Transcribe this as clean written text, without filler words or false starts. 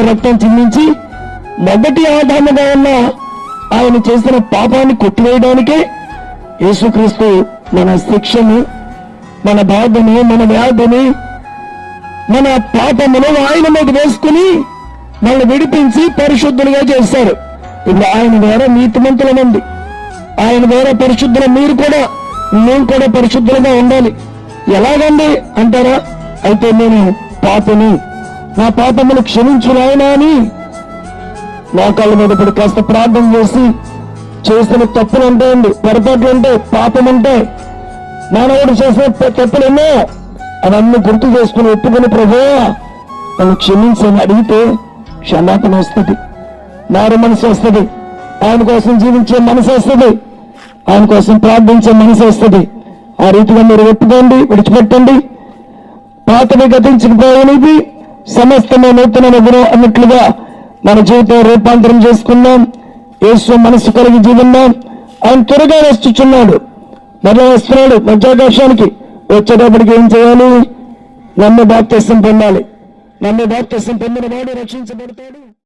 రక్తం చిందించి మొదటి ఆదాముగా ఉన్న ఆయన చేసిన పాపాన్ని కొట్టివేయడానికే యేసుక్రీస్తు మన శిక్షను, మన బాధని, మన వ్యాధిని, మన పాపమును ఆయన మీద వేసుకుని మనల్ని విడిపించి పరిశుద్ధులుగా చేస్తారు. ఇప్పుడు ఆయన ద్వారా నీతిమంతులమంది, ఆయన ద్వారా పరిశుద్ధుల మేము కూడా పరిశుద్ధులుగా ఉండాలి. ఎలాగండి అంటారా? అయితే నేను పాపని, నా పాపమును క్షమించు నాయనా అని మోకాళ్ళ మీద ఇప్పుడు కాస్త ప్రార్థన చేసిన తప్పులు ఉంటాయండి, పొరపాట్లు ఉంటాయి, పాపం ఉంటాయి, మానవుడు చేసిన తప్పులు ఎన్నో అవన్నీ గుర్తు చేసుకుని ఒప్పుకుని ప్రభువా నన్ను క్షమించని అడిగితే క్షమాపణ వస్తుంది, మారు మనసు వస్తుంది, ఆయన కోసం జీవించే మనసు వస్తుంది, ఆయన కోసం ప్రార్థించే మనసు వస్తుంది. ఆ రీతిగా మీరు ఒప్పుకోండి, విడిచిపెట్టండి. పాతవి గతించకపోయినది సమస్తమే నూతన అన్నట్లుగా మన జీవితం రూపాంతరం చేసుకున్నాం. యేసు మనసు కలిగి జీవిన్నాం. ఆయన త్వరగా వస్తున్నాడు, మరలా వస్తున్నాడు మధ్యాకాశానికి. వచ్చేటప్పటికి ఏం చేయాలి? నమ్మి బాప్తిసం పొందాలి. నమ్మి బాప్తిసం పొందిన వాడు రక్షించబడతాడు.